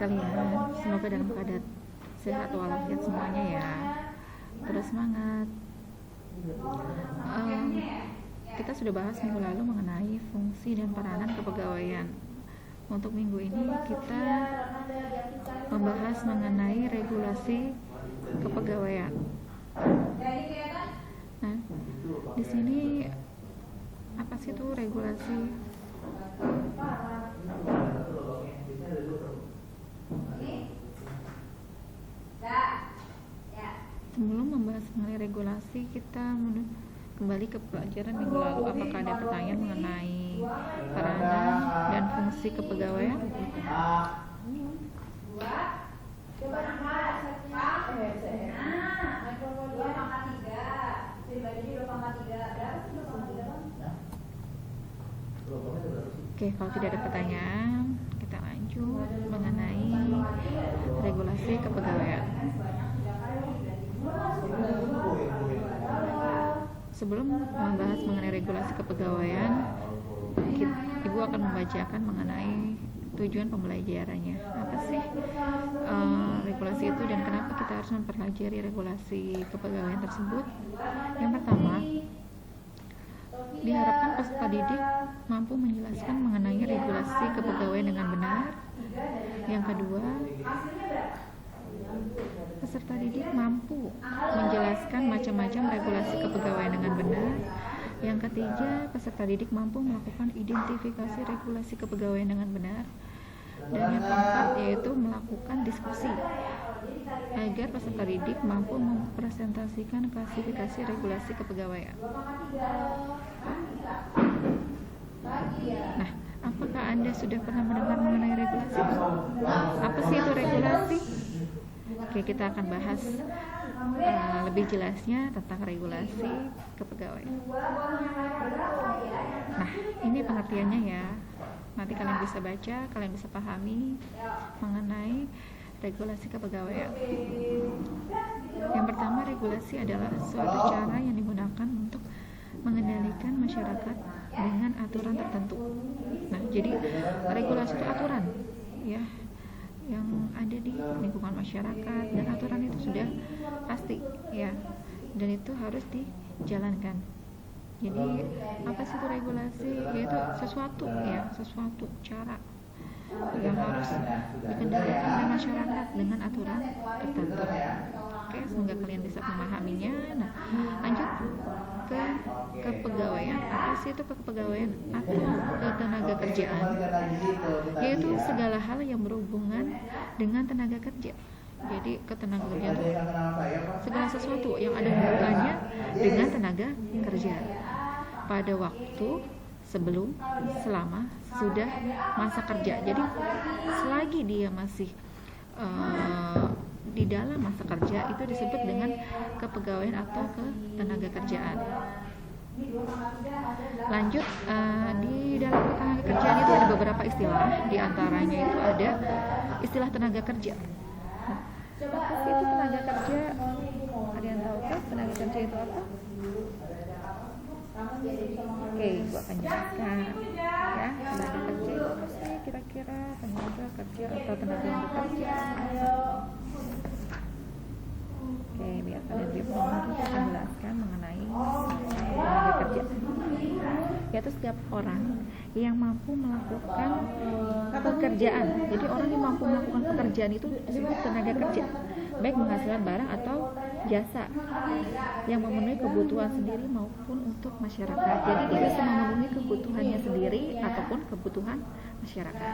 sekalian, semoga dalam keadaan sehat walafiat semuanya ya. Terus semangat. Kita sudah bahas minggu lalu mengenai fungsi dan peranan kepegawaian. Untuk minggu ini kita membahas mengenai regulasi kepegawaian. Nah, di sini apa sih itu regulasi? Sebelum membahas mengenai regulasi, kita kembali ke pelajaran minggu lalu. Apakah ada pertanyaan mengenai peranan dan fungsi kepegawaian? Oke, kalau tidak ada pertanyaan, kita lanjut mengenai regulasi kepegawaian. Sebelum membahas mengenai regulasi kepegawaian, Ibu akan membacakan mengenai tujuan pembelajarannya. Apa sih regulasi itu dan kenapa kita harus mempelajari regulasi kepegawaian tersebut? Yang pertama, diharapkan peserta didik mampu menjelaskan mengenai regulasi kepegawaian dengan benar. Yang kedua, peserta didik mampu menjelaskan macam-macam regulasi kepegawaian dengan benar. Yang ketiga, peserta didik mampu melakukan identifikasi regulasi kepegawaian dengan benar. Dan yang keempat, yaitu melakukan diskusi agar peserta didik mampu mempresentasikan klasifikasi regulasi kepegawaian. Nah, apakah Anda sudah pernah mendengar mengenai regulasi? Apa sih itu regulasi? Oke, kita akan bahas lebih jelasnya tentang regulasi kepegawaian. Nah, ini pengertiannya ya. Nanti kalian bisa baca, kalian bisa pahami mengenai regulasi kepegawaian. Yang pertama, regulasi adalah suatu cara yang digunakan untuk mengendalikan masyarakat dengan aturan tertentu. Nah, jadi regulasi itu aturan ya yang ada di lingkungan masyarakat, dan aturan itu sudah pasti ya, dan itu harus dijalankan. Jadi apa sih itu regulasi? Yaitu sesuatu cara yang harus dikendalikan oleh masyarakat dengan aturan tertentu. Oke, semoga kalian bisa memahaminya. Nah, lanjut ke kepegawaian. Apa sih itu kepegawaian atau ketenaga kerjaan? Yaitu segala hal yang berhubungan dengan tenaga kerja. Jadi ketenaga kerjaan itu segala sesuatu yang ada hubungannya dengan tenaga kerja pada waktu, sebelum, selama, sudah masa kerja. Jadi selagi dia masih di dalam masa kerja, itu disebut dengan kepegawaian atau ketenaga kerjaan. Lanjut, di dalam ketenaga kerjaan itu ada beberapa istilah. Di antaranya itu ada istilah tenaga kerja. Apa sih itu tenaga kerja? Ada yang tahu kan tenaga kerja itu apa? Oke, gua akan jelaskan ya. Tenaga kerja itu apa sih kira-kira? Tenaga kerja atau tenaga yang bekerja? Oke, biar kalian lebih paham, kita akan jelaskan mengenai tenaga kerja. Yaitu setiap orang yang mampu melakukan pekerjaan. Jadi orang yang mampu melakukan pekerjaan itu disebut tenaga kerja, baik menghasilkan barang atau jasa yang memenuhi kebutuhan sendiri maupun untuk masyarakat. Jadi dia bisa memenuhi kebutuhannya sendiri ataupun kebutuhan masyarakat.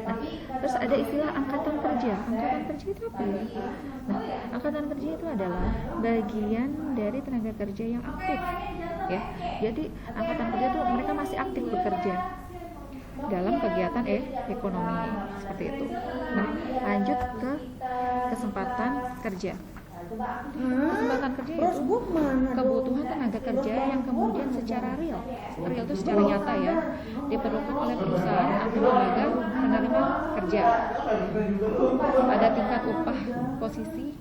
Nah, terus ada istilah angkatan kerja. Angkatan kerja itu apa ya? Nah, angkatan kerja itu adalah bagian dari tenaga kerja yang aktif ya. Jadi angkatan kerja itu mereka masih aktif bekerja dalam kegiatan ekonomi seperti itu. Nah, lanjut ke kesempatan kerja. Kesempatan kerja itu kebutuhan tenaga kerja yang kemudian secara real itu secara nyata ya diperlukan oleh perusahaan atau lembaga penerima kerja. Ada tingkat upah, posisi,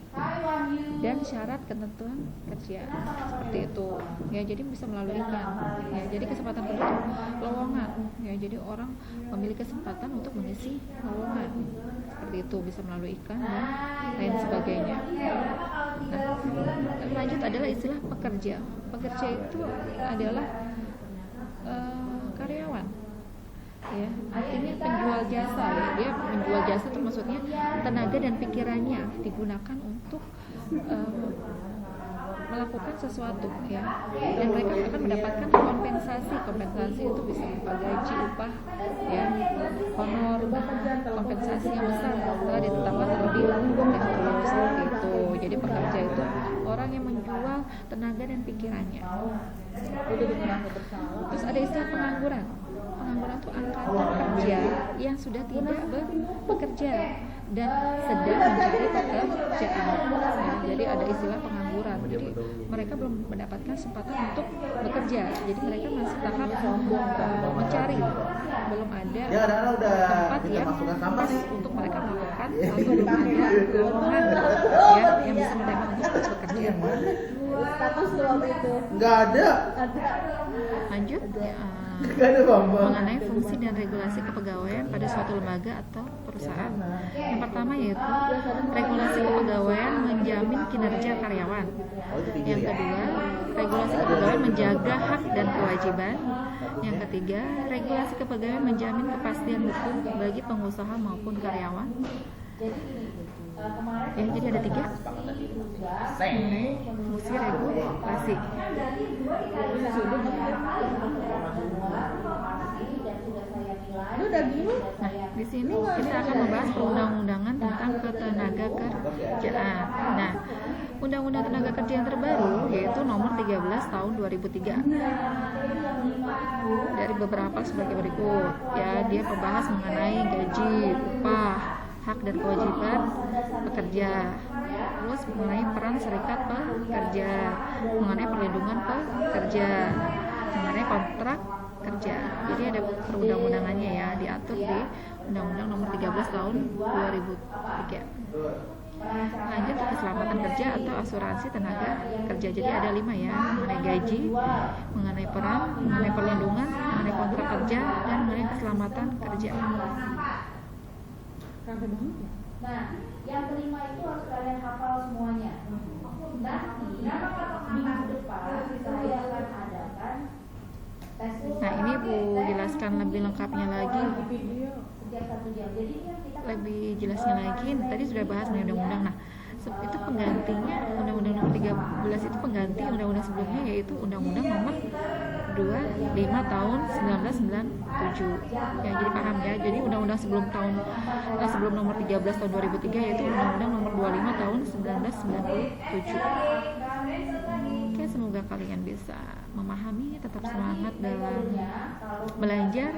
dan syarat ketentuan kerja seperti itu ya. Jadi bisa melalui iklan ya. Jadi kesempatan kerja itu lowongan ya. Jadi orang memiliki kesempatan untuk mengisi lowongan seperti itu, bisa melalui iklan dan lain sebagainya. Nah, lanjut adalah istilah pekerja. Pekerja itu adalah karyawan, ya, artinya penjual jasa, ya. Dia menjual jasa itu maksudnya tenaga dan pikirannya digunakan untuk melakukan sesuatu, ya, dan mereka akan mendapatkan kompensasi itu bisa berupa gaji, upah, ya, honor, kompensasi yang besar setelah ditetapkan terlebih dahulu, seperti itu. Jadi pekerja itu orang yang menjual tenaga dan pikirannya. Terus ada istilah pengangguran. Pengangguran itu angkatan kerja yang sudah tidak bekerja dan sedang mencari pekerjaan. Nah, jadi ada istilah pengangguran. Jadi mereka belum mendapatkan kesempatan untuk bekerja. Jadi mereka masih tahap mencari. Belum ada tempat yang pas untuk mereka melakukan, atau belum ada lowongan, ya, yang bisa menerima untuk bekerja. Status tuh waktu itu nggak ada. Lanjut, Nggak ada Bambang. mengenai fungsi dan regulasi kepegawaian pada suatu lembaga atau perusahaan. Yang pertama yaitu regulasi kepegawaian menjamin kinerja karyawan. Yang kedua, regulasi kepegawaian menjaga hak dan kewajiban. Yang ketiga, regulasi kepegawaian menjamin kepastian hukum bagi pengusaha maupun karyawan. Ya, jadi ada 3 mengenai fungsi regulasi. Nah, di sini kita akan membahas perundang-undangan tentang ketenagakerjaan. Nah, Undang-Undang Tenaga Kerja yang terbaru yaitu nomor 13 tahun 2003. Dari beberapa sebagai berikut, ya, dia membahas mengenai gaji, upah, hak dan kewajiban pekerja, terus mengenai peran serikat pekerja, mengenai perlindungan pekerja, mengenai kontrak kerja. Jadi ada perundang-undangannya, ya, diatur di Undang-Undang Nomor 13 Tahun 2003. Lanjut, keselamatan kerja atau asuransi tenaga kerja. Jadi ada 5, ya, mengenai gaji, mengenai peran, mengenai perlindungan, mengenai kontrak kerja, dan mengenai keselamatan kerja. Nah, yang kelima itu harus kalian hafal semuanya. Nanti minggu depan saya akan adakan tes. Nah, ini Bu jelaskan lebih lengkapnya lagi, Setiap 1 jam. Jadi kita lebih jelasnya lagi. Tadi sudah bahas undang-undang. Nah, itu penggantinya Undang-Undang Nomor 13 itu pengganti undang-undang sebelumnya, yaitu Undang-Undang Nomor 25 tahun 1997. Ya, jadi paham, ya. Jadi undang-undang sebelum nomor 13 tahun 2003 yaitu Undang-Undang Nomor 25 tahun 1997. Oke, semoga kalian bisa memahami, tetap semangat dalam belajar.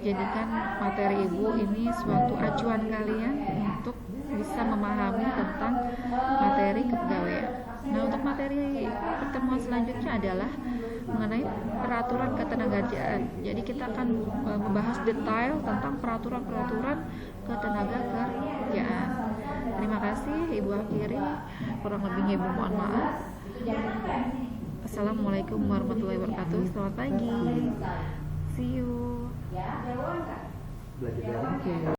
Jadikan materi Ibu ini suatu acuan kalian untuk bisa memahami tentang materi kepegawaian. Nah, untuk materi pertemuan selanjutnya adalah mengenai peraturan ketenagakerjaan. Jadi kita akan membahas detail tentang peraturan-peraturan ketenagakerjaan. Terima kasih, Ibu akhiri. Kurang lebihnya Ibu mohon maaf. Assalamualaikum warahmatullahi wabarakatuh. Selamat pagi. See you. Belajar lagi.